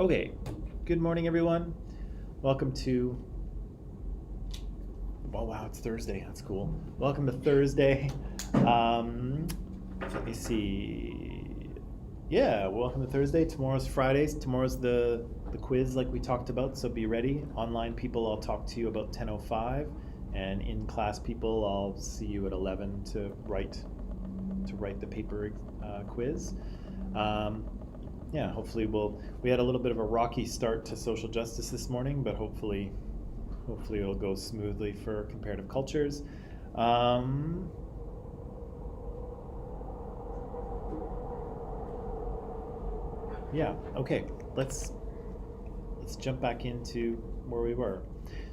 Okay, good morning, everyone. Welcome to. Oh, wow, it's Thursday. That's cool. Welcome to Thursday. Um, Let me see. Yeah, welcome to Thursday. Tomorrow's Fridays. Tomorrow's the quiz, like we talked about. So be ready. Online people, I'll talk to you about 10:05, and in class people, I'll see you at 11 to write the paper quiz. Um, yeah, hopefully we had a little bit of a rocky start to social justice this morning, but hopefully it'll go smoothly for comparative cultures. Um, yeah, okay, let's jump back into where we were.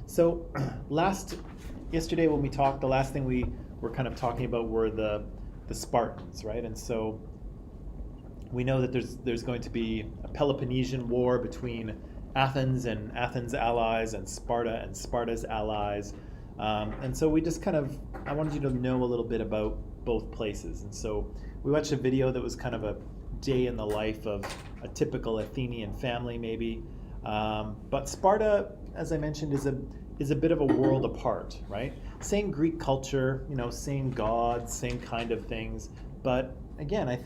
So last yesterday when we talked, the last thing we were kind of talking about were the Spartans, right? And so we know that there's going to be a Peloponnesian War between Athens and Athens' allies and Sparta's allies. And so we just I wanted you to know a little bit about both places. And so we watched a video that was kind of a day in the life of a typical Athenian family, maybe. But Sparta, as I mentioned, is a bit of a world apart, right? Same Greek culture, same gods, same kind of things. But again, I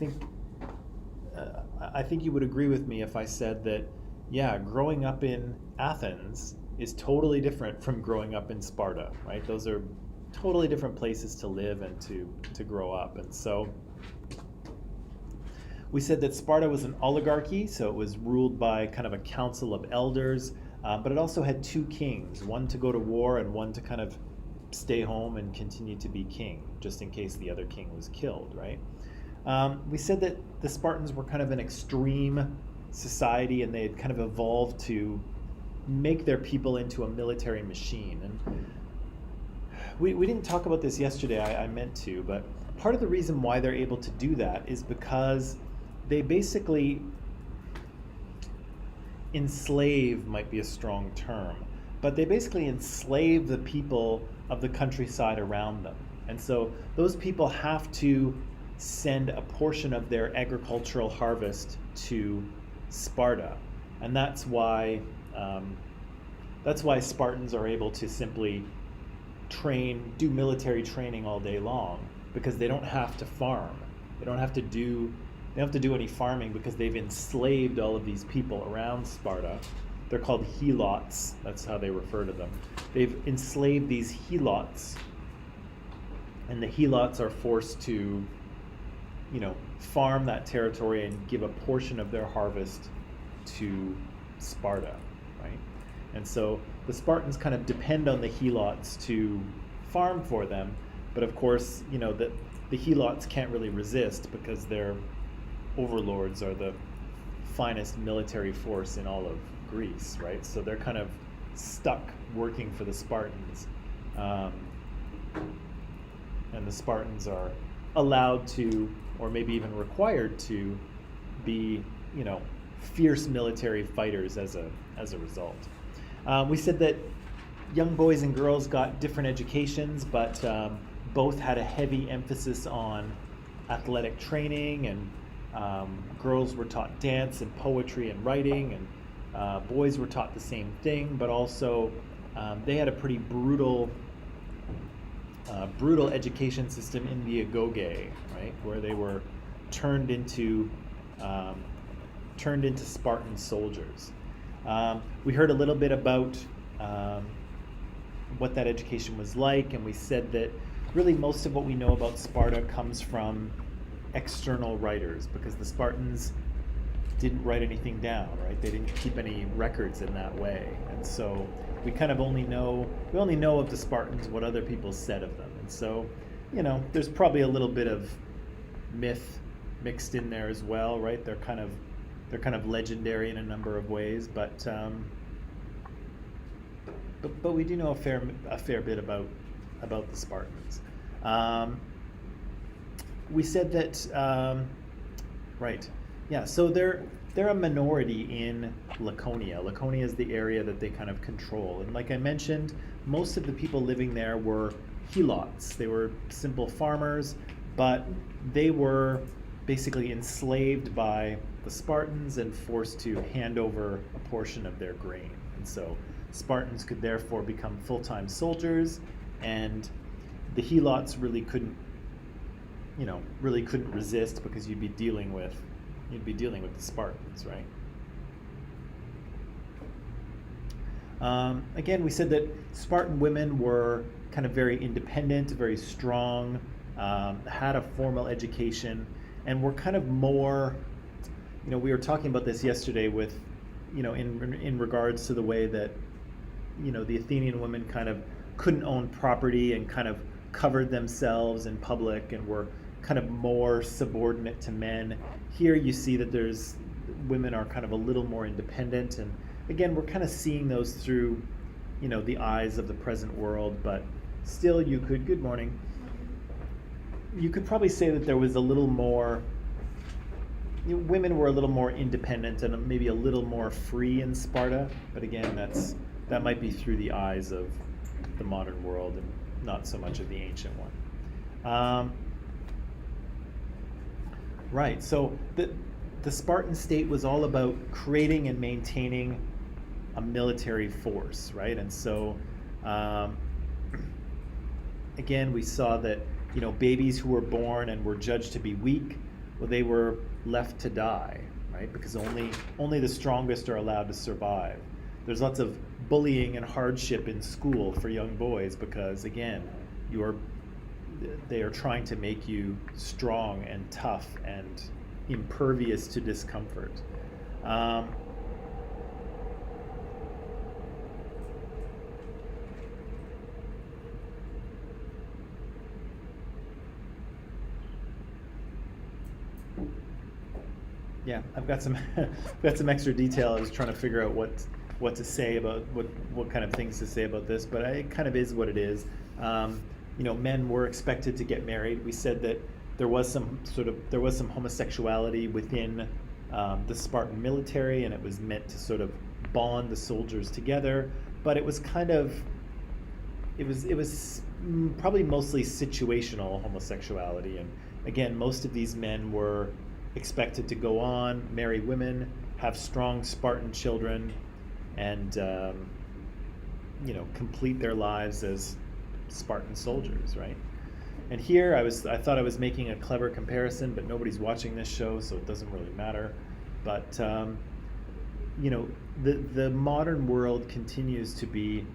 think you would agree with me if I said that, yeah, growing up in Athens is totally different from growing up in Sparta, right? Those are totally different places to live and to grow up. And so we said that Sparta was an oligarchy, so it was ruled by kind of a council of elders, but it also had two kings, one to go to war and one to kind of stay home and continue to be king, just in case the other king was killed, right? We said that the Spartans were kind of an extreme society and they had kind of evolved to make their people into a military machine. And we didn't talk about this yesterday, I meant to, but part of the reason why they're able to do that is because they basically enslave, might be a strong term, but they basically enslave the people of the countryside around them. And so those people have to send a portion of their agricultural harvest to Sparta, and that's why Spartans are able to simply do military training all day long, because they don't have to farm. They don't have to do any farming because they've enslaved all of these people around Sparta. They're called helots. That's how they refer to them. They've enslaved these helots, and the helots are forced to farm that territory and give a portion of their harvest to Sparta, right? And so the Spartans kind of depend on the helots to farm for them, but of course, the helots can't really resist because their overlords are the finest military force in all of Greece, right? So they're kind of stuck working for the Spartans, and the Spartans are allowed to, or maybe even required to, be, fierce military fighters as a result. We said that young boys and girls got different educations, but both had a heavy emphasis on athletic training, and girls were taught dance and poetry and writing, and boys were taught the same thing, but also they had a pretty brutal education system in the agoge, right, where they were turned into Spartan soldiers. We heard a little bit about what that education was like, and we said that really most of what we know about Sparta comes from external writers, because the Spartans didn't write anything down, right? They didn't keep any records in that way, and so we kind of only know of the Spartans what other people said of them. And so, there's probably a little bit of myth mixed in there as well, right? They're kind of legendary in a number of ways, but we do know a fair bit about the Spartans. We said that right, yeah. So they're a minority in Laconia. Laconia is the area that they kind of control, and like I mentioned, most of the people living there were helots. They were simple farmers, but they were basically enslaved by the Spartans and forced to hand over a portion of their grain. And so Spartans could therefore become full-time soldiers, and the Helots really couldn't resist, because you'd be dealing with the Spartans, right? Again, we said that Spartan women were kind of very independent, very strong, had a formal education, and were kind of more, we were talking about this yesterday with, in regards to the way that, the Athenian women kind of couldn't own property and kind of covered themselves in public and were kind of more subordinate to men. Here you see that women are kind of a little more independent, and again, we're kind of seeing those through, the eyes of the present world, but still good morning. You could probably say that there was a little more, women were a little more independent and maybe a little more free in Sparta, but again, that might be through the eyes of the modern world and not so much of the ancient one. Right, so the Spartan state was all about creating and maintaining a military force, right? And so, again, we saw that, babies who were born and were judged to be weak, well, they were left to die, right? Because only the strongest are allowed to survive. There's lots of bullying and hardship in school for young boys because, again, they are trying to make you strong and tough and impervious to discomfort. Yeah, I've got some extra detail. I was trying to figure out what to say about what kind of things to say about this, but it kind of is what it is. Men were expected to get married. We said that there was some homosexuality within the Spartan military, and it was meant to sort of bond the soldiers together. But it was probably mostly situational homosexuality. And again, most of these men were expected to go on, marry women, have strong Spartan children, and complete their lives as Spartan soldiers, right? And here I thought I was making a clever comparison, but nobody's watching this show, so it doesn't really matter. But the modern world continues to be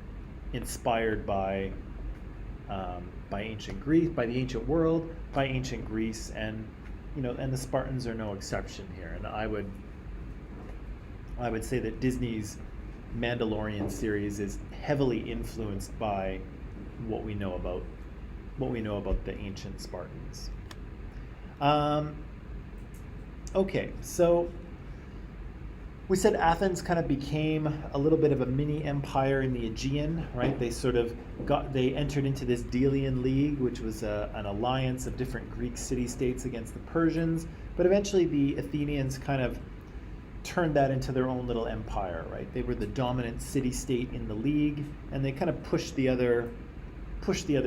inspired by ancient Greece, by the ancient world, by ancient Greece, and the Spartans are no exception here. And I would say that Disney's Mandalorian series is heavily influenced by what we know about the ancient Spartans. Okay, so we said Athens kind of became a little bit of a mini empire in the Aegean, right? They entered into this Delian League, which was an alliance of different Greek city-states against the Persians, but eventually the Athenians kind of turned that into their own little empire, right? They were the dominant city-state in the league, and they kind of pushed the other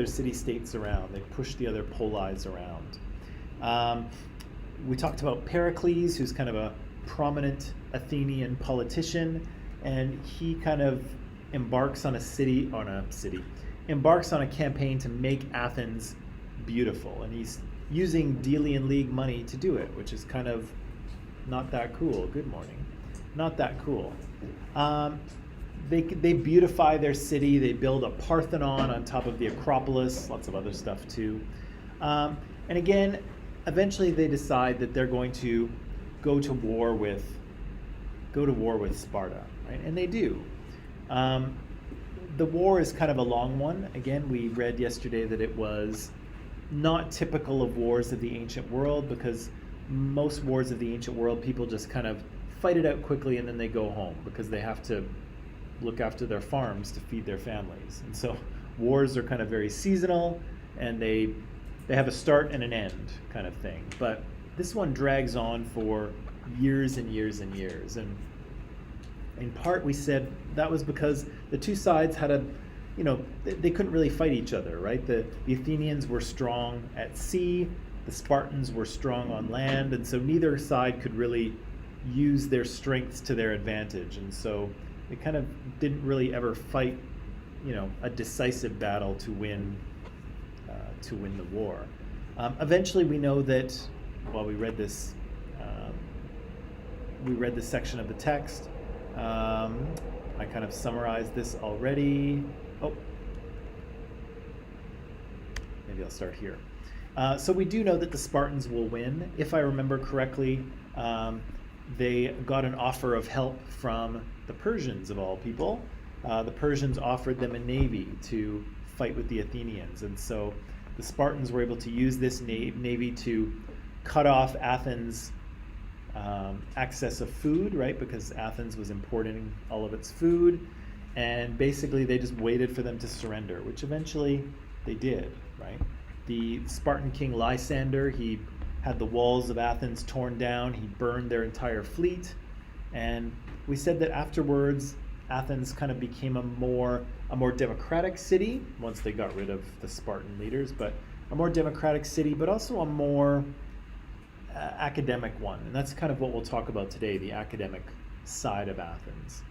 city-states around. They pushed the other polis around. We talked about Pericles, who's kind of a prominent Athenian politician, and he kind of embarks on a campaign to make Athens beautiful, and he's using Delian League money to do it, which is kind of not that cool. Good morning. Not that cool. They beautify their city. They build a Parthenon on top of the Acropolis, lots of other stuff too. And again, eventually they decide that they're going to go to war with Sparta, right? And they do. The war is kind of a long one. Again, we read yesterday that it was not typical of wars of the ancient world, because most wars of the ancient world, people just kind of fight it out quickly and then they go home because they have to look after their farms to feed their families. And so wars are kind of very seasonal, and they have a start and an end kind of thing. But this one drags on for years and years and years. And in part, we said that was because the two sides had they couldn't really fight each other, right? The Athenians were strong at sea, the Spartans were strong on land, and so neither side could really use their strengths to their advantage, and so they kind of didn't really ever fight, a decisive battle to win the war. Eventually, we know that while we read this section of the text. I kind of summarized this already. Oh, maybe I'll start here. So we do know that the Spartans will win. If I remember correctly, they got an offer of help from the Persians, of all people. The Persians offered them a navy to fight with the Athenians, and so the Spartans were able to use this navy to cut off Athens' access of food, right? Because Athens was importing all of its food, and basically they just waited for them to surrender, which eventually they did, right? The Spartan king Lysander, he had the walls of Athens torn down, he burned their entire fleet, and we said that afterwards Athens kind of became a more democratic city once they got rid of the Spartan leaders, but a more democratic city, but also a more academic one, and that's kind of what we'll talk about today, the academic side of Athens.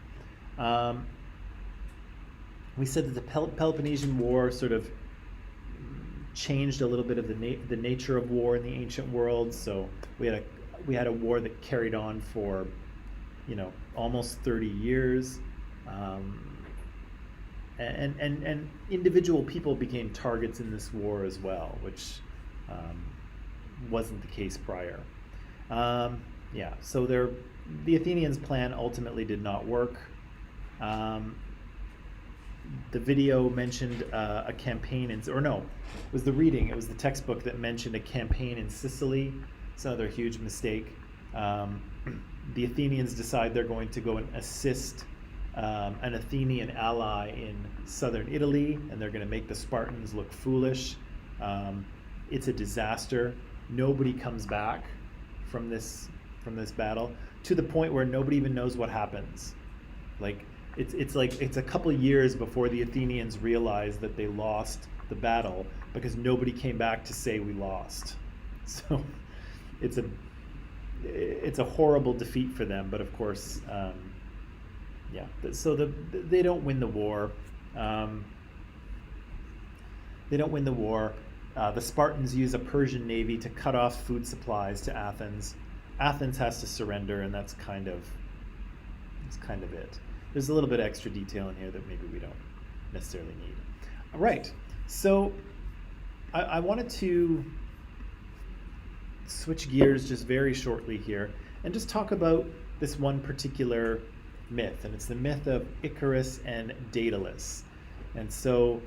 We said that the Peloponnesian War sort of changed a little bit of the nature of war in the ancient world. So we had a war that carried on for almost 30 years, and individual people became targets in this war as well, which wasn't the case prior. So the Athenians' plan ultimately did not work. The video mentioned a campaign it was the textbook that mentioned a campaign in Sicily. It's another huge mistake. The Athenians decide they're going to go and assist an Athenian ally in southern Italy, and they're going to make the Spartans look foolish. It's a disaster. Nobody comes back from this battle, to the point where nobody even knows what happens. Like it's a couple of years before the Athenians realize that they lost the battle, because nobody came back to say we lost. So it's a horrible defeat for them. But of course, so they don't win the war. The Spartans use a Persian navy to cut off food supplies to Athens. Athens has to surrender, and that's kind of it. There's a little bit of extra detail in here that maybe we don't necessarily need. All right, so I wanted to switch gears just very shortly here and just talk about this one particular myth, and it's the myth of Icarus and Daedalus. And so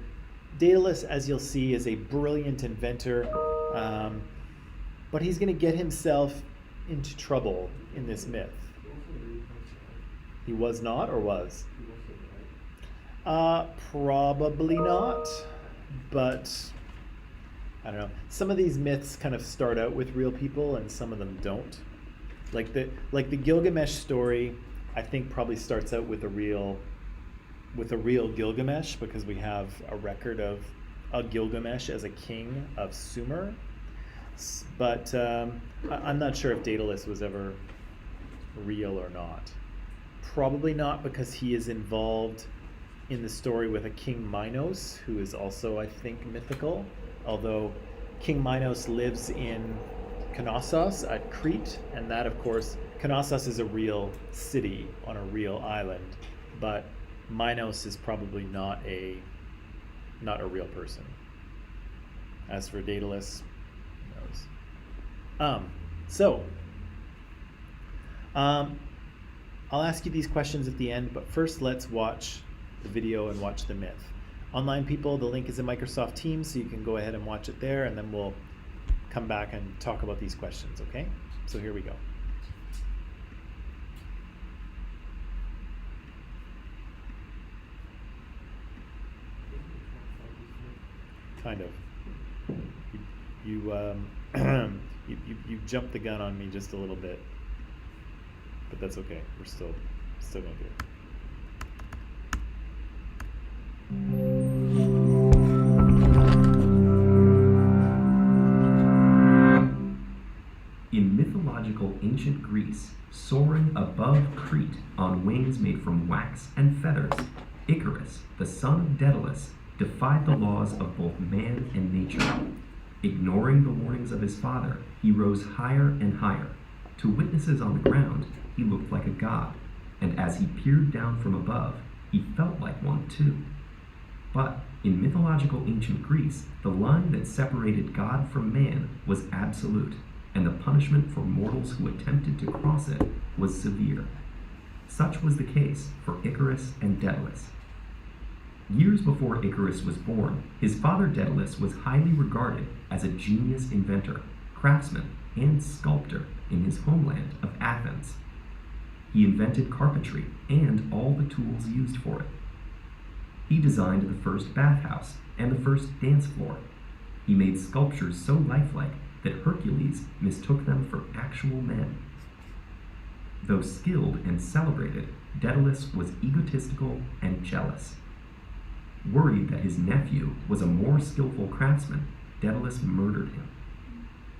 Daedalus, as you'll see, is a brilliant inventor, but he's going to get himself into trouble in this myth. He was not, or was? Probably not, but I don't know. Some of these myths kind of start out with real people, and some of them don't. Like the Gilgamesh story, I think probably starts out with a real Gilgamesh, because we have a record of a Gilgamesh as a king of Sumer. But I'm not sure if Daedalus was ever real or not. Probably not, because he is involved in the story with a King Minos, who is also, I think, mythical. Although King Minos lives in Knossos at Crete, and that, of course, Knossos is a real city on a real island, but Minos is probably not a real person. As for Daedalus, who knows? I'll ask you these questions at the end, but first let's watch the video and watch the myth. Online people, the link is in Microsoft Teams, so you can go ahead and watch it there, and then we'll come back and talk about these questions, okay? So here we go. Kind of. You jumped the gun on me just a little bit, but that's okay. We're still gonna do it. In mythological ancient Greece, soaring wings made from wax and feathers, Icarus, the son of Daedalus, defied the laws of both man and nature. Ignoring the warnings of his father, he rose higher and higher. To witnesses on the ground, he looked like a god, and as he peered down from above, he felt like one too. But in mythological ancient Greece, the line that separated God from man was absolute, and the punishment for mortals who attempted to cross it was severe. Such was the case for Icarus and Daedalus. Years before Icarus was born, his father Daedalus was highly regarded as a genius inventor, craftsman, and sculptor in his homeland of Athens. He invented carpentry and all the tools used for it. He designed the first bathhouse and the first dance floor. He made sculptures so lifelike that Hercules mistook them for actual men. Though skilled and celebrated, Daedalus was egotistical and jealous. Worried that his nephew was a more skillful craftsman, Daedalus murdered him.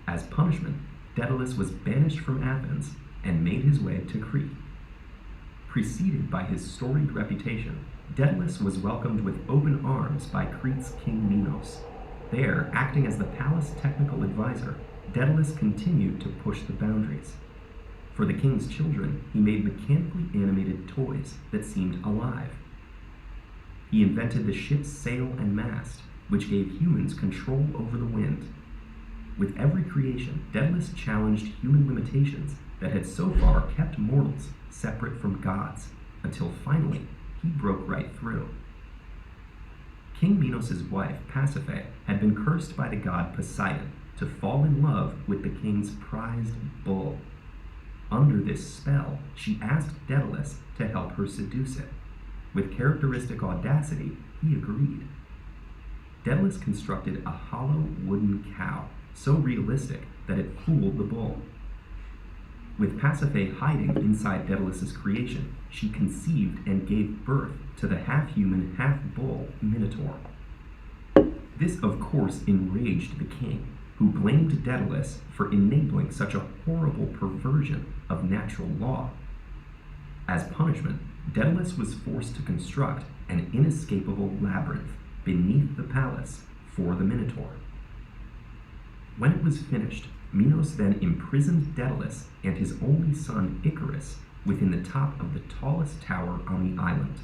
As punishment, Daedalus was banished from Athens and made his way to Crete. Preceded by his storied reputation, Daedalus was welcomed with open arms by Crete's king Minos. There, acting as the palace technical advisor, Daedalus continued to push the boundaries. For the king's children, he made mechanically animated toys that seemed alive. He invented the ship's sail and mast, which gave humans control over the wind. With every creation, Daedalus challenged human limitations that had so far kept mortals separate from gods, until finally he broke right through. King Minos' wife, Pasiphae, had been cursed by the god Poseidon to fall in love with the king's prized bull. Under this spell, she asked Daedalus to help her seduce it. With characteristic audacity, he agreed. Daedalus constructed a hollow wooden cow, so realistic that it fooled the bull. With Pasiphae hiding inside Daedalus' creation, she conceived and gave birth to the half-human, half-bull Minotaur. This, of course, enraged the king, who blamed Daedalus for enabling such a horrible perversion of natural law. As punishment, Daedalus was forced to construct an inescapable labyrinth beneath the palace for the Minotaur. When it was finished, Minos then imprisoned Daedalus and his only son Icarus within the top of the tallest tower on the island,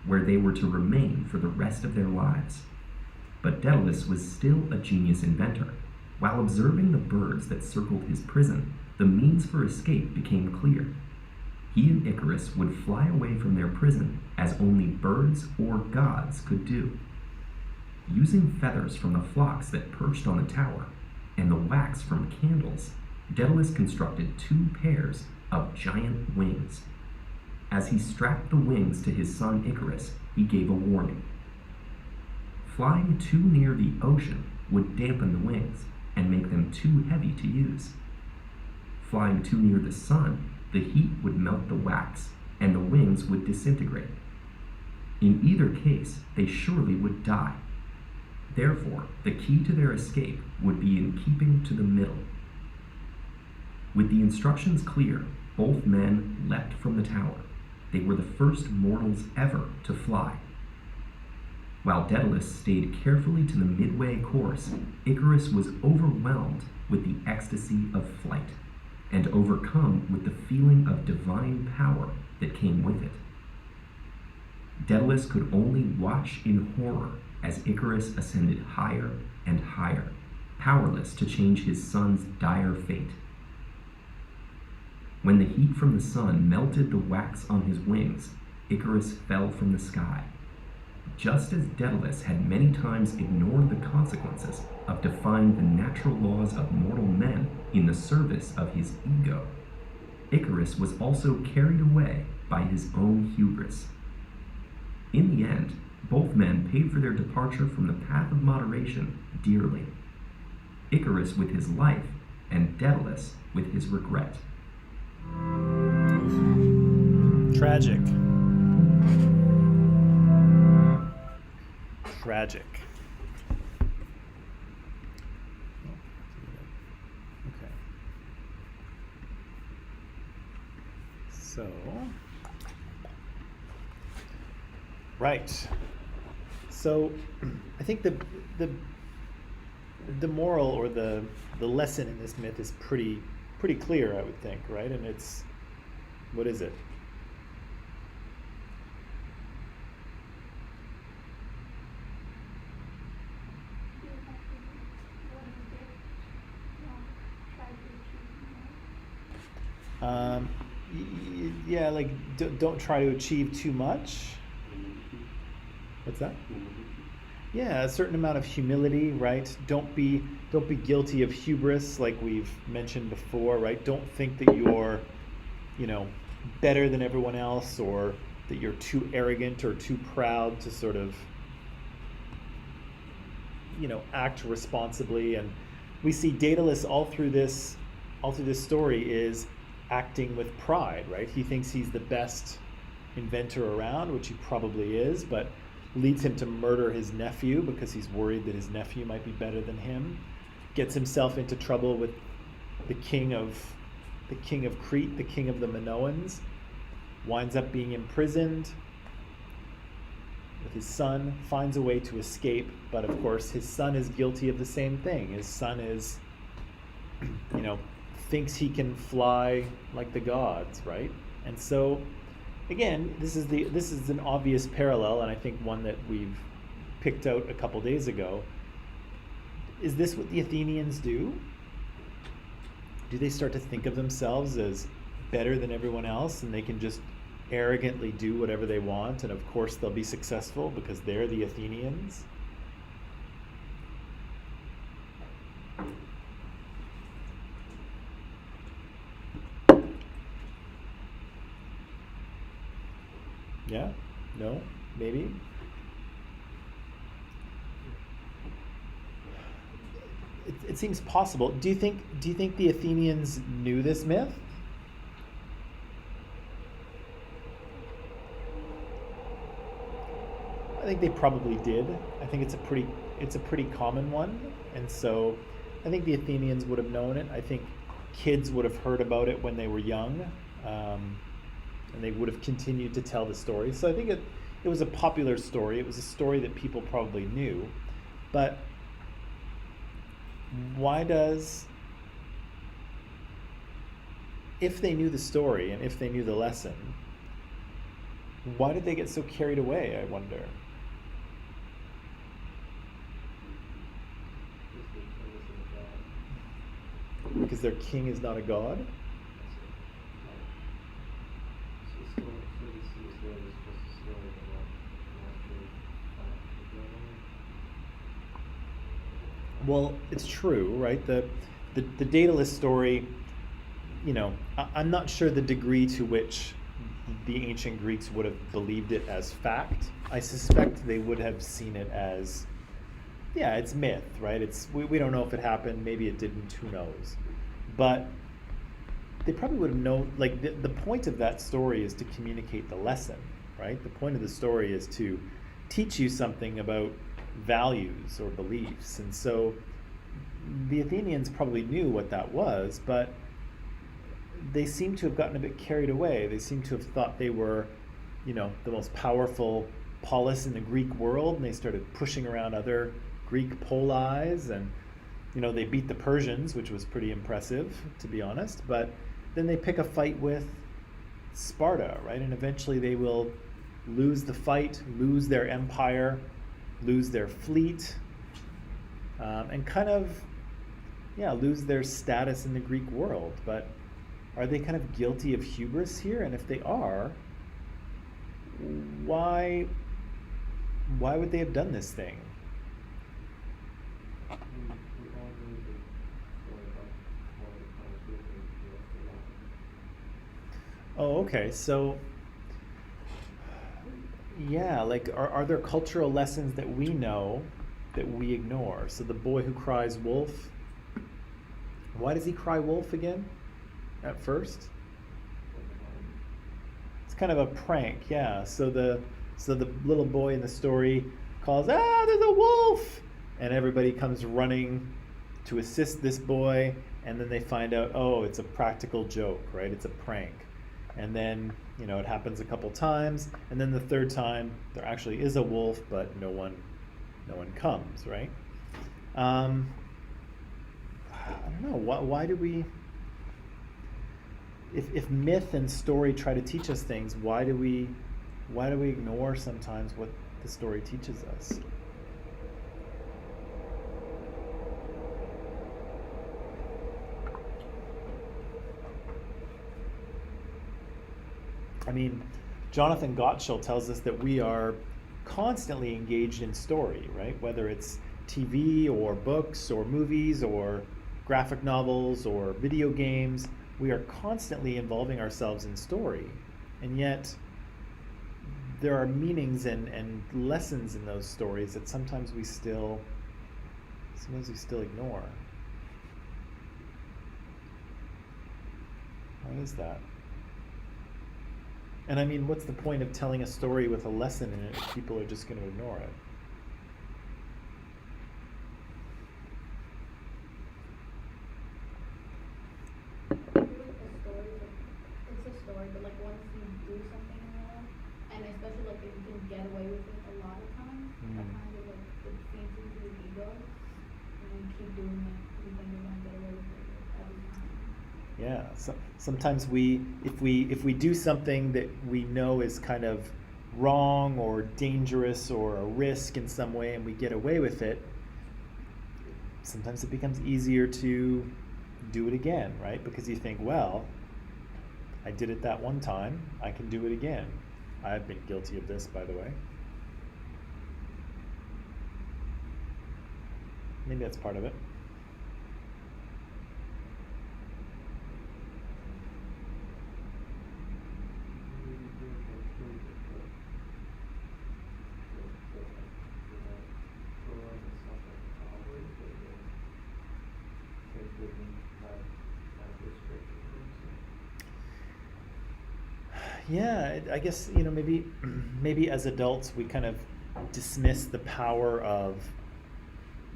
where they were to remain for the rest of their lives. But Daedalus was still a genius inventor. While observing the birds that circled his prison, the means for escape became clear. He and Icarus would fly away from their prison as only birds or gods could do. Using feathers from the flocks that perched on the tower and the wax from candles, Daedalus constructed 2 pairs of giant wings. As he strapped the wings to his son Icarus, he gave a warning. Flying too near the ocean would dampen the wings and make them too heavy to use. Flying too near the sun, the heat would melt the wax and the wings would disintegrate. In either case, they surely would die. Therefore, the key to their escape would be in keeping to the middle. With the instructions clear, both men leapt from the tower. They were the first mortals ever to fly. While Daedalus stayed carefully to the midway course, Icarus was overwhelmed with the ecstasy of flight, and overcome with the feeling of divine power that came with it. Daedalus could only watch in horror as Icarus ascended higher and higher, powerless to change his son's dire fate. When the heat from the sun melted the wax on his wings, Icarus fell from the sky. Just as Daedalus had many times ignored the consequences of defying the natural laws of mortal men in the service of his ego, Icarus was also carried away by his own hubris. In the end, both men paid for their departure from the path of moderation dearly. Icarus with his life, and Daedalus with his regret. Tragic. Tragic. Okay. So, Right. So I think the moral or the lesson in this myth is pretty clear, I would think, right? And it's, what is it? Yeah, like don't try to achieve too much. What's that? Yeah, a certain amount of humility, right? Don't be guilty of hubris, like we've mentioned before, right? Don't think that you're, you know, better than everyone else, or that you're too arrogant or too proud to sort of, you know, act responsibly. And we see Daedalus all through this story is acting with pride, right? He thinks he's the best inventor around, which he probably is, but leads him to murder his nephew because he's worried that his nephew might be better than him. Gets himself into trouble with the king of Crete, the king of the Minoans. Winds up being imprisoned with his son, finds a way to escape, but of course his son is guilty of the same thing. His son is, you know, thinks he can fly like the gods, right? And so again, this is an obvious parallel, and I think one that we've picked out a couple days ago. Is this what the Athenians do? Do they start to think of themselves as better than everyone else, and they can just arrogantly do whatever they want, and of course they'll be successful because they're the Athenians? Yeah? No? Maybe? It seems possible. Do you think the Athenians knew this myth? I think they probably did. I think it's a pretty common one, and so I think the Athenians would have known it. I think kids would have heard about it when they were young, and they would have continued to tell the story. So I think it was a popular story. It was a story that people probably knew, but if they knew the story and if they knew the lesson, why did they get so carried away, I wonder? Because their king is not a god? Well, it's true, right? The Daedalus story, you know, I'm not sure the degree to which the ancient Greeks would have believed it as fact. I suspect they would have seen it as, yeah, it's myth, right? We don't know if it happened, maybe it didn't, who knows. But they probably would have known, like the point of that story is to communicate the lesson, right? The point of the story is to teach you something about values or beliefs. And so the Athenians probably knew what that was, but they seem to have gotten a bit carried away. They seem to have thought they were, you know, the most powerful polis in the Greek world, and they started pushing around other Greek polis, and, you know, they beat the Persians, which was pretty impressive, to be honest, but then they pick a fight with Sparta, right? And eventually they will lose the fight, lose their empire, lose their fleet, and kind of, yeah, lose their status in the Greek world. But are they kind of guilty of hubris here? And if they are, why would they have done this thing? Oh, okay. So, yeah, like, are there cultural lessons that we know that we ignore? So the boy who cries wolf, why does he cry wolf again at first? It's kind of a prank, yeah. So the little boy in the story calls, there's a wolf! And everybody comes running to assist this boy, and then they find out, oh, it's a practical joke, right? It's a prank. And then, it happens a couple times, and then the third time there actually is a wolf, but no one comes, right? I don't know, why do we, if myth and story try to teach us things, why do we ignore sometimes what the story teaches us? I mean, Jonathan Gottschall tells us that we are constantly engaged in story, right? Whether it's TV or books or movies or graphic novels or video games, we are constantly involving ourselves in story. And yet, there are meanings and lessons in those stories that sometimes we still ignore. Why is that? And I mean, what's the point of telling a story with a lesson in it if people are just going to ignore it? It's a story, but like once you do something in your life, and especially like if you can get away with it a lot of times, that kind of like it feeds into your ego, and you keep doing it, you think you're gonna get away with it every time. Yeah, so sometimes if we do something that we know is kind of wrong or dangerous or a risk in some way, and we get away with it, sometimes it becomes easier to do it again, right? Because you think, well, I did it that one time, I can do it again. I've been guilty of this, by the way. Maybe that's part of it. Yeah, I guess, maybe as adults we kind of dismiss the power of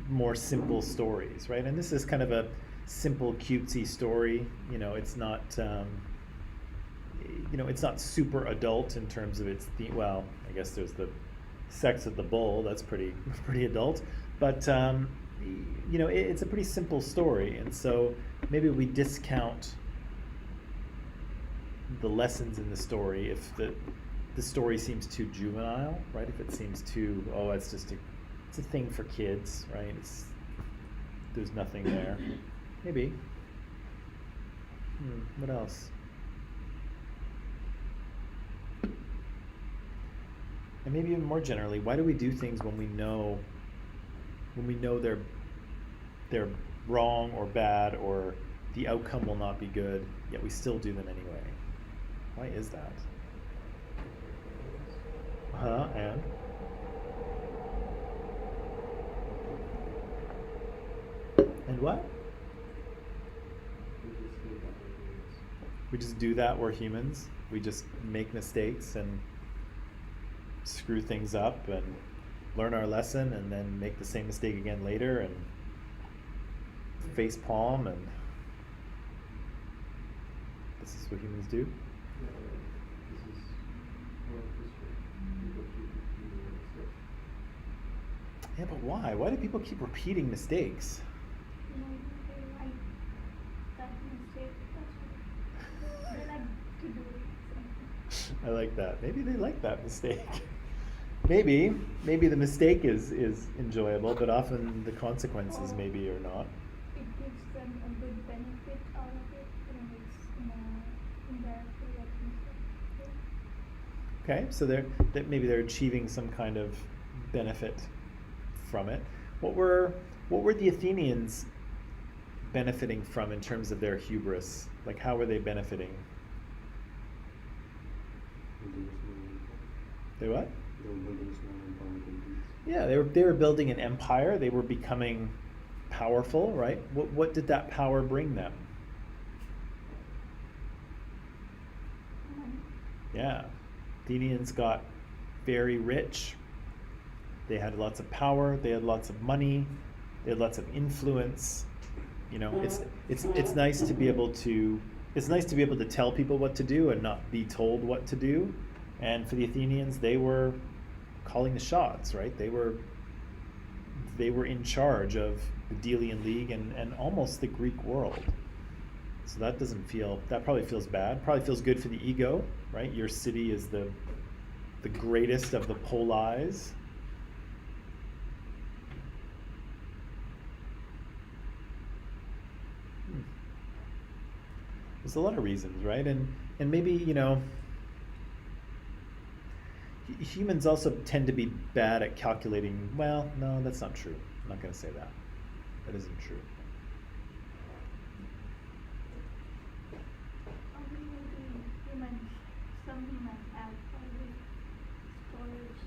more simple stories, right? And this is kind of a simple, cutesy story. It's not, it's not super adult in terms of its theme. Well, I guess there's the sex of the bull. That's pretty adult. But it's a pretty simple story, and so maybe we discount the lessons in the story if the story seems too juvenile, right? If it seems too, it's a thing for kids, right? There's nothing there. Maybe. What else? And maybe even more generally, why do we do things when we know they're wrong or bad or the outcome will not be good, yet we still do them anyway? Why is that? And? And what? We just do that, we're humans. We just make mistakes and screw things up and learn our lesson and then make the same mistake again later and face palm, and this is what humans do. Yeah, but why? Why do people keep repeating mistakes? They like that mistake. They like to do it. I like that. Maybe they like that mistake. Maybe the mistake is enjoyable, but often the consequences maybe are not. It gives them a good benefit out of it, and it's indirectly like mistake. Okay, so maybe they're achieving some kind of benefit from it. What were the Athenians benefiting from in terms of their hubris? Like, how were they benefiting? They what? Yeah, they were building an empire. They were becoming powerful, right? What did that power bring them? Yeah, Athenians got very rich. They had lots of power. They had lots of money. They had lots of influence. It's nice to be able to it's nice to be able to tell people what to do and not be told what to do. And for the Athenians, they were calling the shots, right? They were in charge of the Delian League and almost the Greek world. So that probably feels bad. Probably feels good for the ego, right? Your city is the greatest of the polis. There's a lot of reasons, right? And maybe, humans also tend to be bad at calculating. Well, no, that's not true. I'm not going to say that. That isn't true. Some humans have probably storage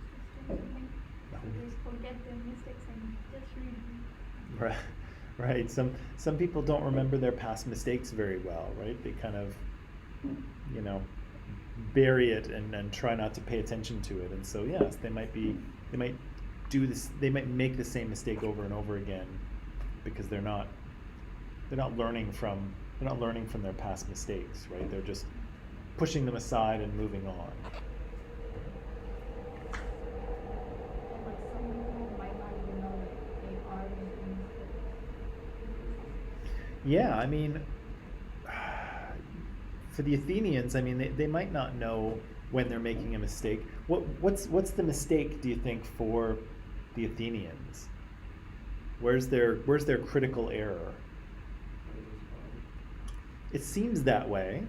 systems, they just forget their mistakes and just read. Right. Right. Some people don't remember their past mistakes very well, right? They kind of, bury it and try not to pay attention to it. And so yes, they might do this. They might make the same mistake over and over again because they're not learning from their past mistakes, right? They're just pushing them aside and moving on. Like some people might not even know that they are making mistakes. Yeah, I mean, for the Athenians, I mean, they might not know when they're making a mistake. What's the mistake, do you think, for the Athenians? Where's their critical error? It seems that way,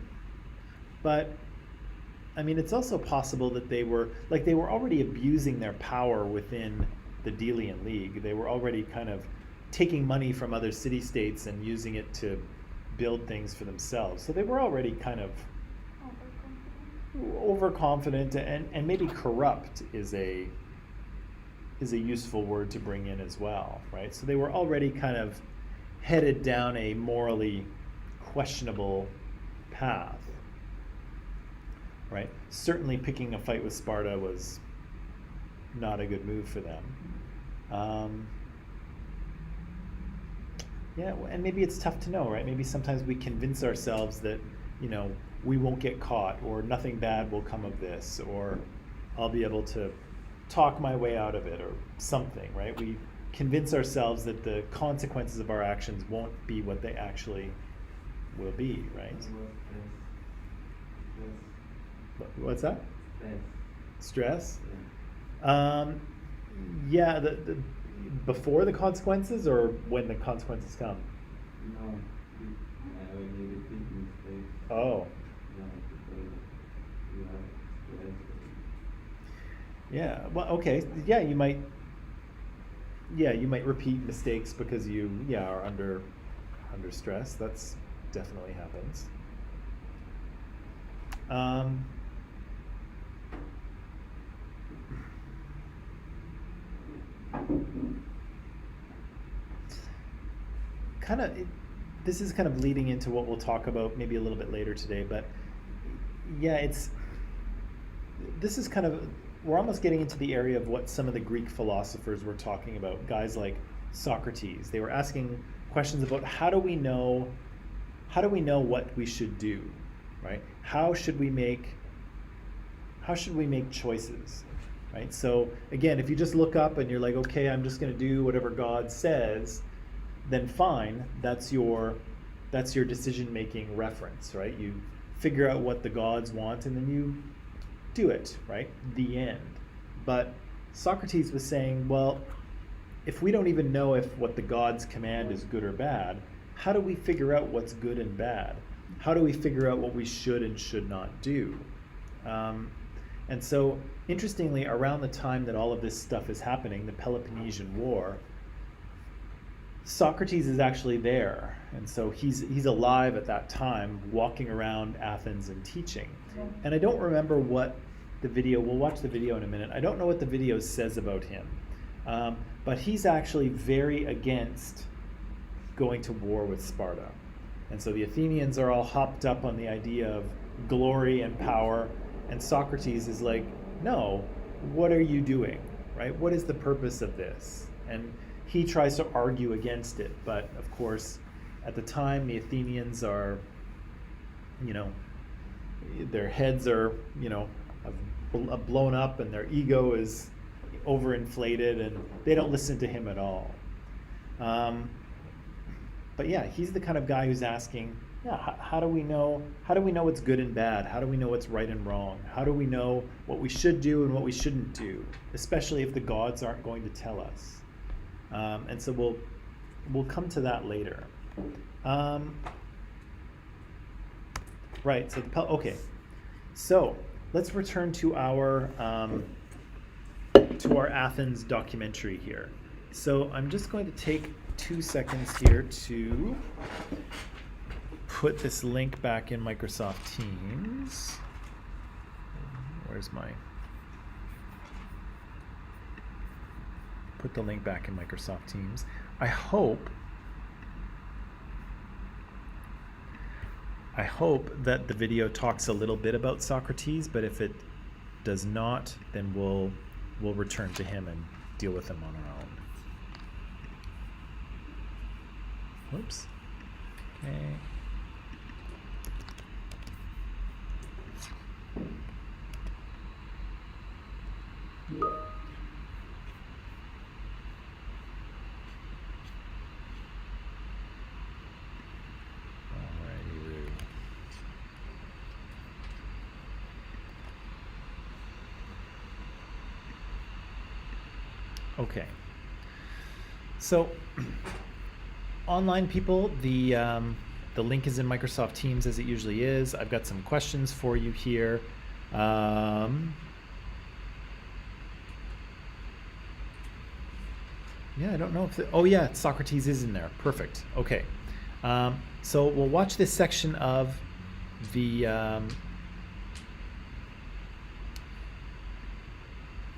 but I mean, it's also possible that they were already abusing their power within the Delian League. They were already kind of taking money from other city-states and using it to build things for themselves. So they were already kind of overconfident and maybe corrupt is a useful word to bring in as well, right? So they were already kind of headed down a morally questionable path, right? Certainly picking a fight with Sparta was not a good move for them. Yeah, and maybe it's tough to know, right? Maybe sometimes we convince ourselves that, we won't get caught, or nothing bad will come of this, or I'll be able to talk my way out of it, or something, right? We convince ourselves that the consequences of our actions won't be what they actually will be, right? What's that? Stress? Yeah, the before the consequences or when the consequences come? No, when you repeat mistakes. Oh. Because you have stress. Yeah. Well, okay. Yeah, you might repeat mistakes because you are under stress. That's definitely happens. This is kind of leading into what we'll talk about maybe a little bit later today, but yeah, we're almost getting into the area of what some of the Greek philosophers were talking about, guys like Socrates. They were asking questions about how do we know what we should do, right? How should we make choices, right? So again, if you just look up and you're like, okay, I'm just going to do whatever God says, then fine, that's your decision-making reference, right? You figure out what the gods want and then you do it, right? The end. But Socrates was saying, well, if we don't even know if what the gods command is good or bad, how do we figure out what's good and bad? How do we figure out what we should and should not do? And so, interestingly, around the time that all of this stuff is happening, the Peloponnesian War, Socrates is actually there, and so he's alive at that time, walking around Athens and teaching. And I don't remember what the video, we'll watch the video in a minute, I don't know what the video says about him, but he's actually very against going to war with Sparta. And so the Athenians are all hopped up on the idea of glory and power, and Socrates is like, no, what are you doing, right? What is the purpose of this? And he tries to argue against it, but of course, at the time, the Athenians are you know, their heads are, you know, blown up and their ego is overinflated and they don't listen to him at all. But yeah, he's the kind of guy who's asking, yeah, how do we know what's good and bad? How do we know what's right and wrong? How do we know what we should do and what we shouldn't do, especially if the gods aren't going to tell us? And so we'll come to that later. Right. So okay. So let's return to our Athens documentary here. So I'm just going to take 2 seconds here to put this link back in Microsoft Teams. Where's my... Put the link back in Microsoft Teams. I hope that the video talks a little bit about Socrates, but if it does not, then we'll return to him and deal with him on our own. Whoops. Okay. Okay. So, online people, the link is in Microsoft Teams as it usually is. I've got some questions for you here. Yeah, I don't know if oh yeah, Socrates is in there. Perfect. Okay. So we'll watch this section of the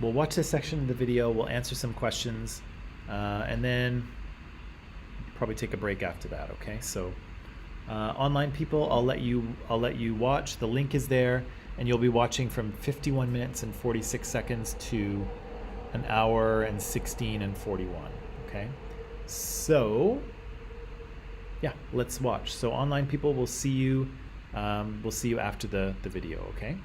we'll watch this section of the video. We'll answer some questions, and then probably take a break after that. Okay. So online people, I'll let you watch. The link is there, and you'll be watching from 51 minutes and 46 seconds to an hour and 16 and 41. Okay. So yeah, let's watch. So online people, we'll see you after the video. Okay.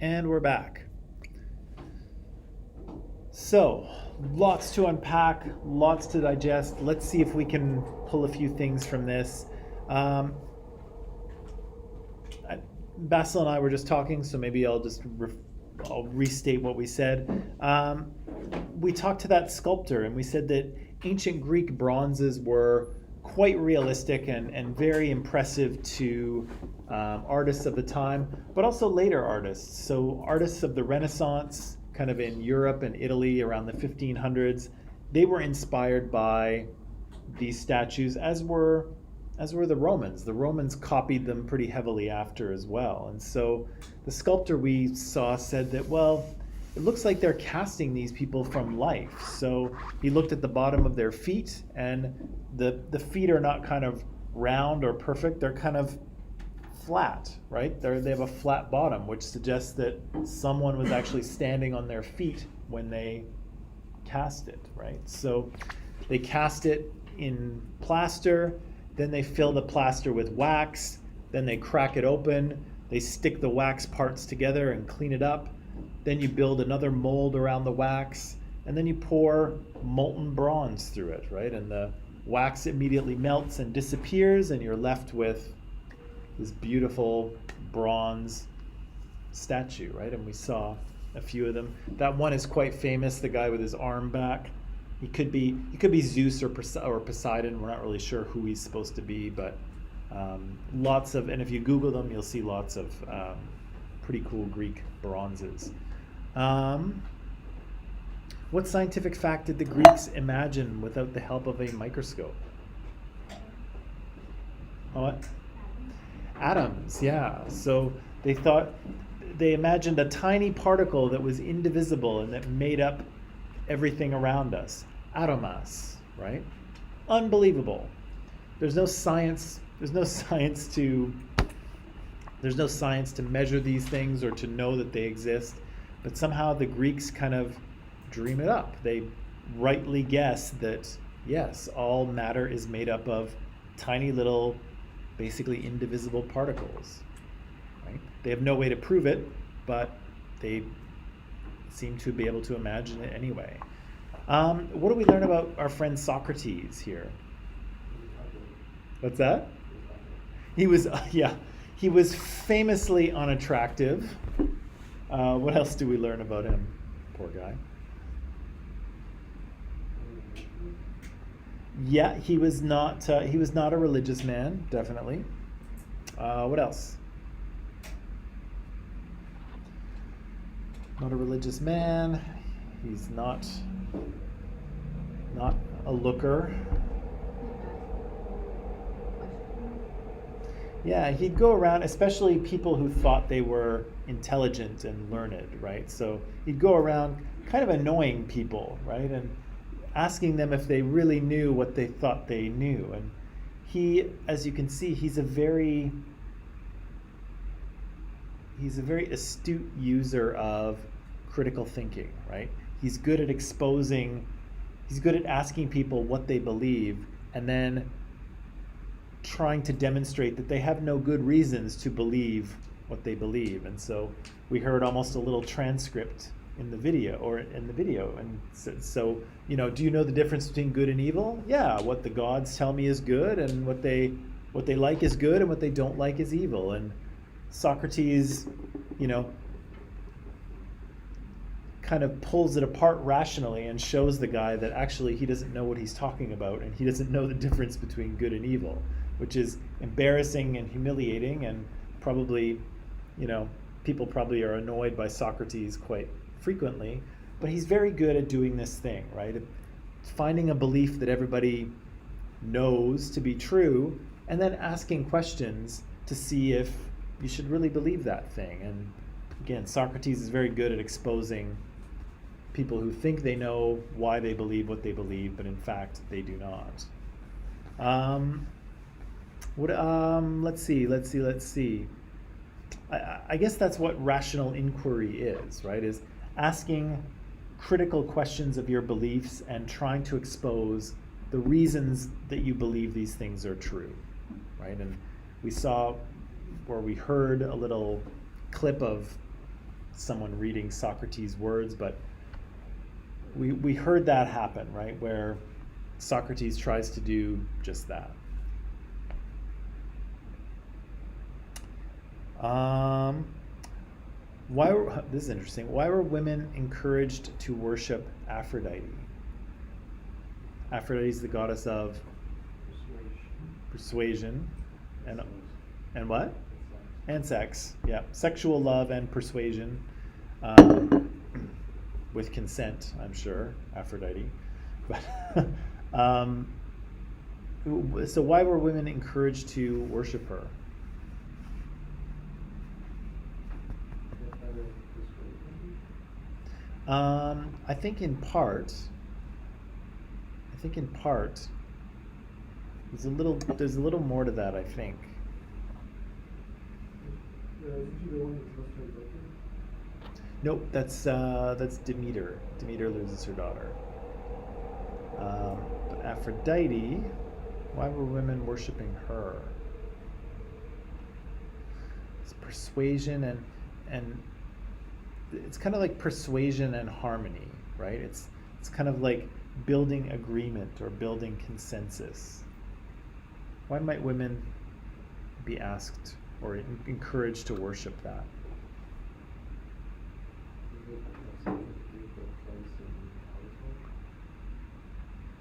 And we're back. So, lots to unpack, lots to digest. Let's see if we can pull a few things from this. Basil and I were just talking, so maybe I'll just I'll restate what we said. We talked to that sculptor, and we said that ancient Greek bronzes were quite realistic and very impressive to artists of the time, but also later artists. So artists of the Renaissance, kind of in Europe and Italy around the 1500s, they were inspired by these statues, as were the Romans. The Romans copied them pretty heavily after as well. And so the sculptor we saw said that, well, it looks like they're casting these people from life. So he looked at the bottom of their feet, and the feet are not kind of round or perfect. They're kind of flat, right? They have a flat bottom, which suggests that someone was actually standing on their feet when they cast it, right? So they cast it in plaster, then they fill the plaster with wax, then they crack it open, they stick the wax parts together and clean it up, then you build another mold around the wax, and then you pour molten bronze through it, right? And the wax immediately melts and disappears, and you're left with this beautiful bronze statue, right? And we saw a few of them. That one is quite famous, the guy with his arm back. He could be Zeus or Poseidon. We're not really sure who he's supposed to be, but lots of, and if you Google them, you'll see lots of pretty cool Greek bronzes. What scientific fact did the Greeks imagine without the help of a microscope? What? Atoms, yeah. So they imagined a tiny particle that was indivisible and that made up everything around us. Atomas, right? Unbelievable. There's no science to measure these things or to know that they exist, but somehow the Greeks kind of dream it up. They rightly guess that yes, all matter is made up of tiny little, basically indivisible particles, right? They have no way to prove it, but they seem to be able to imagine it anyway. What do we learn about our friend Socrates here? What's that? He was famously unattractive. What else do we learn about him? Poor guy. Yeah, he was not a religious man, definitely. What else? Not a religious man. He's not a looker. Yeah, he'd go around, especially people who thought they were intelligent and learned, right? So he'd go around kind of annoying people, right? And asking them if they really knew what they thought they knew. And he, as you can see, he's a very astute user of critical thinking, right? He's good at asking people what they believe and then trying to demonstrate that they have no good reasons to believe what they believe. And so we heard almost a little transcript in the video. And so do you know the difference between good and evil? Yeah, what the gods tell me is good, and what they like is good, and what they don't like is evil. And Socrates, kind of pulls it apart rationally and shows the guy that actually he doesn't know what he's talking about, and he doesn't know the difference between good and evil, which is embarrassing and humiliating, and probably, people probably are annoyed by Socrates quite frequently, but he's very good at doing this thing, right? Finding a belief that everybody knows to be true, and then asking questions to see if you should really believe that thing. And again, Socrates is very good at exposing people who think they know why they believe what they believe, but in fact they do not. Let's see. I guess that's what rational inquiry is, right? Is asking critical questions of your beliefs and trying to expose the reasons that you believe these things are true, right? And we heard a little clip of someone reading Socrates' words, but we heard that happen, right? Where Socrates tries to do just that. This is interesting. Why were women encouraged to worship Aphrodite? Aphrodite is the goddess of persuasion and what? And sex. Yeah, sexual love and persuasion, with consent, I'm sure. Aphrodite, but so why were women encouraged to worship her? I think in part, there's a little more to that, I think. Nope, that's Demeter. Demeter loses her daughter. But Aphrodite, why were women worshiping her? It's persuasion and it's kind of like persuasion and harmony, right? It's kind of like building agreement or building consensus. Why might women be asked or encouraged to worship that?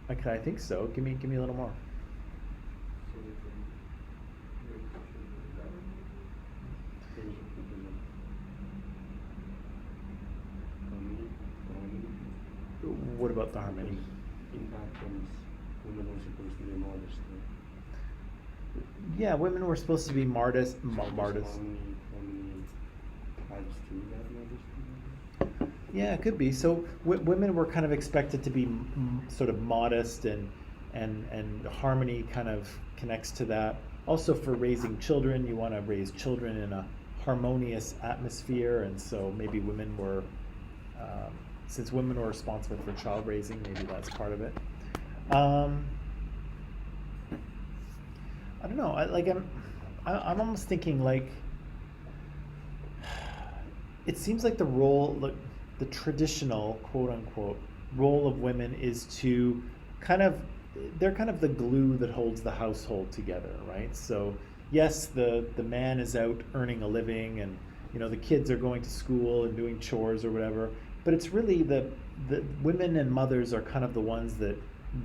Okay, I think so. Give me a little more. What about the harmony? In Athens, women were supposed to be modest. Yeah, women were supposed to be modest. How many adds to that modesty? Yeah, it could be. So women were kind of expected to be sort of modest, and harmony kind of connects to that. Also, for raising children, you want to raise children in a harmonious atmosphere, and so maybe women were, since women were responsible for child raising, maybe that's part of it. I don't know. I'm almost thinking like it seems like the traditional quote unquote role of women is to they're kind of the glue that holds the household together, right? So yes, the man is out earning a living, and the kids are going to school and doing chores or whatever, but it's really the women and mothers are kind of the ones that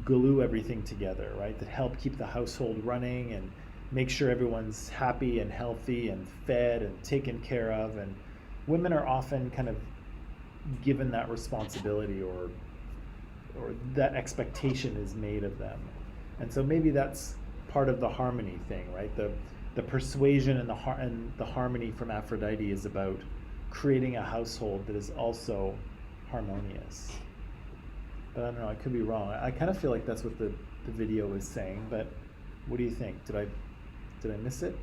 glue everything together, right? That help keep the household running and make sure everyone's happy and healthy and fed and taken care of, and women are often kind of given that responsibility or that expectation is made of them. And so maybe that's part of the harmony thing, right? The persuasion and the harmony from Aphrodite is about creating a household that is also harmonious. But I don't know, I could be wrong. I kind of feel like that's what the video is saying, but what do you think? Did I miss it?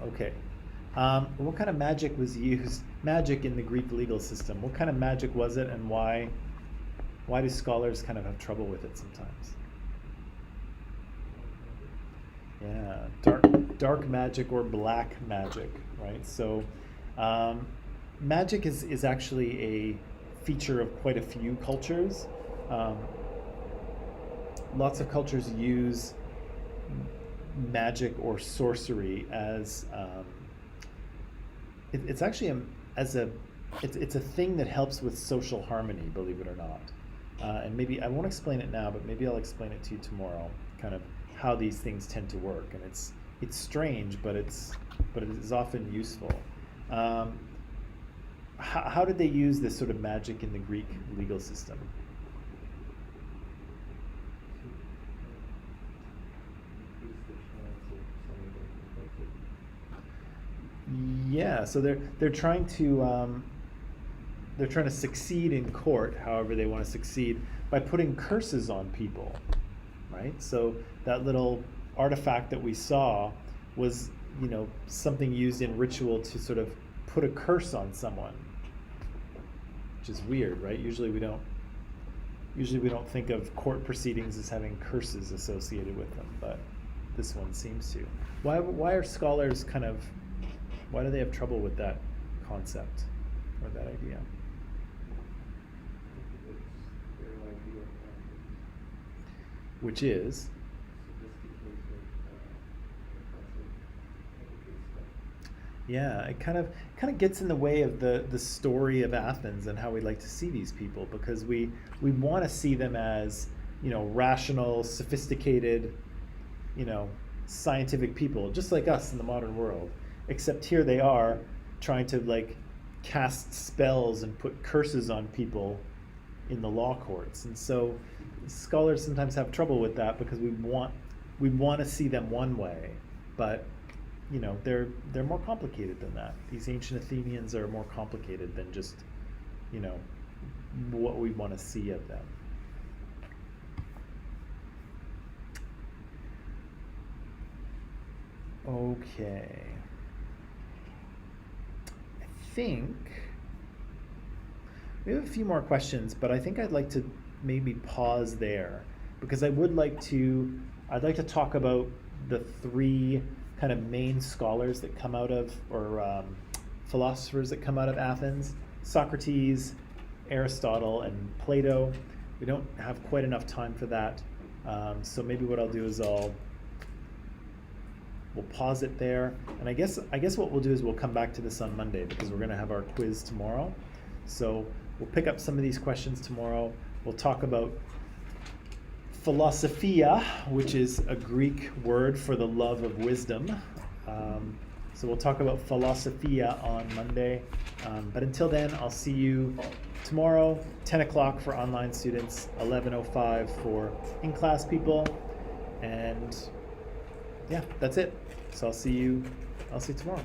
Okay. What kind of magic was used? Magic in the Greek legal system. What kind of magic was it, and why do scholars kind of have trouble with it sometimes? Yeah, dark magic or black magic, right? So, magic is actually a feature of quite a few cultures. Lots of cultures use magic or sorcery as it's actually it's a thing that helps with social harmony, believe it or not. And maybe I won't explain it now, but maybe I'll explain it to you tomorrow. Kind of how these things tend to work, and it's strange, but it is often useful. How did they use this sort of magic in the Greek legal system? Yeah, so they're trying to succeed in court, however they want to succeed, by putting curses on people, right? So that little artifact that we saw was, something used in ritual to sort of put a curse on someone, which is weird, right? Usually we don't think of court proceedings as having curses associated with them, but this one seems to. Why are scholars why do they have trouble with that concept or that idea? It's their idea of ethics. Which is? Sophisticated, stuff. Yeah, it kind of gets in the way of the story of Athens and how we like to see these people, because we want to see them as, rational, sophisticated, scientific people, just like us in the modern world. Except here they are trying to cast spells and put curses on people in the law courts. And so scholars sometimes have trouble with that because we want to see them one way, but they're more complicated than that. These ancient Athenians are more complicated than just what we want to see of them. Okay. I think we have a few more questions, but I think I'd like to maybe pause there, because I'd like to talk about the three kind of main scholars that come out of, or philosophers that come out of Athens: Socrates, Aristotle, and Plato. We don't have quite enough time for that, so maybe what I'll do is we'll pause it there, and I guess what we'll do is we'll come back to this on Monday, because we're going to have our quiz tomorrow. So we'll pick up some of these questions tomorrow. We'll talk about philosophia, which is a Greek word for the love of wisdom. So we'll talk about philosophia on Monday. But until then, I'll see you tomorrow, 10 o'clock for online students, 11:05 for in-class people, and yeah, that's it. So I'll see you tomorrow.